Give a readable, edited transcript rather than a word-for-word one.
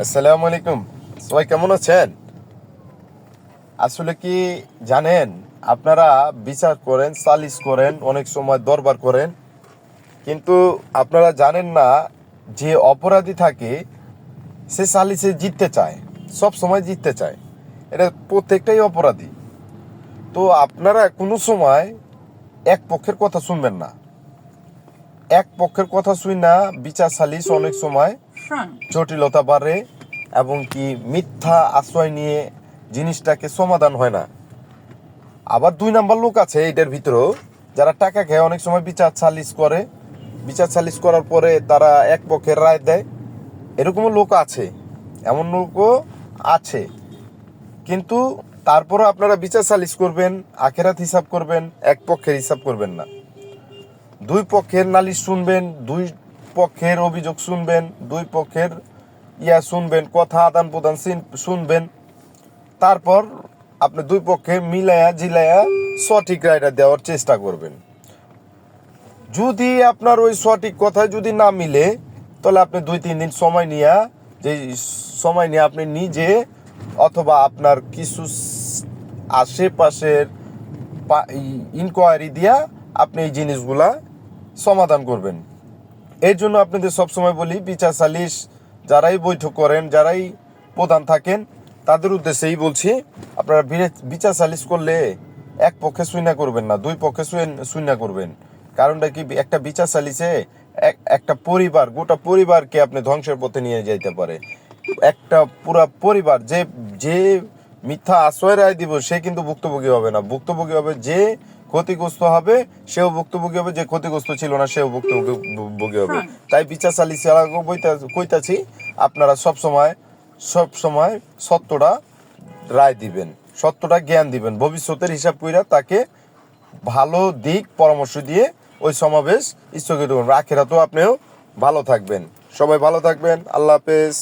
আসসালামু আলাইকুম। সবাই কেমন আছেন? আসলে কি জানেন, আপনারা বিচার করেন, সালিশ করেন, অনেক সময় দরবার করেন, কিন্তু আপনারা জানেন না যে অপরাধী থাকে সে সালিশে জিততে চায়, সব সময় জিততে চায়। এটা প্রত্যেকটাই অপরাধী। তো আপনারা কোনো সময় এক পক্ষের কথা শুনবেন না। এক পক্ষের কথা শুই না বিচার সালিশ অনেক সময় জটিলতা বাড়ে এবং কি মিথ্যা আশ্রয় নিয়ে জিনিসটাকে সমাধান হয় না। আবার দুই নাম্বার লোক আছে এটার ভিতরেও, যারা টাকা খেয়ে অনেক সময় বিচার সালিশ করে, বিচার সালিশ করার পরে তারা এক পক্ষের রায় দেয়। এরকমও লোক আছে, এমন লোকও আছে। কিন্তু তারপরও আপনারা বিচার সালিশ করবেন, আখেরাত হিসাব করবেন, এক পক্ষের হিসাব করবেন না। দুই পক্ষের নালিশ শুনবেন, দুই পক্ষের অভিযোগ শুনবেন, দুই পক্ষের শুনবেন, কথা আদান প্রদান শুনবেন। তারপর আপনি দুই পক্ষে মিলায়া জিলায়া সঠিক রায়টা দেওয়ার চেষ্টা করবেন। যদি আপনার ওই সঠিক কথায় যদি না মিলে, তাহলে আপনি 2-3 দিন সময় নিয়ে, যে সময় নিয়ে আপনি নিজে অথবা আপনার কিছু আশেপাশের ইনকোয়ারি দিয়া আপনি এই জিনিসগুলা সমাধান করবেন। এর জন্য আপনাদের সবসময় বলি, বিচার সালিশ যারাই বৈঠক করেন, যারাই প্রধান থাকেন, তাদের উদ্দেশ্যেই বলছি, আপনারা বিচার সালিশ করলে এক পক্ষে শুইনা করবেন না, দুই পক্ষে শুইনা করবেন। কারণটা কি, একটা বিচার সালিশে একটা পরিবার, গোটা পরিবারকে আপনি ধ্বংসের পথে নিয়ে যেতে পারে। একটা পুরা পরিবার, যে যে মিথ্যা আশ্রয় রায় দিব সে কিন্তু ভুক্তভোগী হবে না, ভুক্তভোগী হবে যে ক্ষতিগ্রস্ত হবে, সেও ভুক্তভোগী হবে, যে ক্ষতিগ্রস্ত ছিল না সেও ভুক্তভোগী হবে। তাই বিচার সালিশ কইতাছি, আপনারা সব সময় সত্যটা রায় দিবেন, সত্যটা জ্ঞান দিবেন, ভবিষ্যতের হিসাব কইরা তাকে ভালো দিক পরামর্শ দিয়ে ওই সমাবেশ স্থগিত করবেন। আখেরাতেও আপনিও ভালো থাকবেন। সবাই ভালো থাকবেন। আল্লাহ হাফেজ।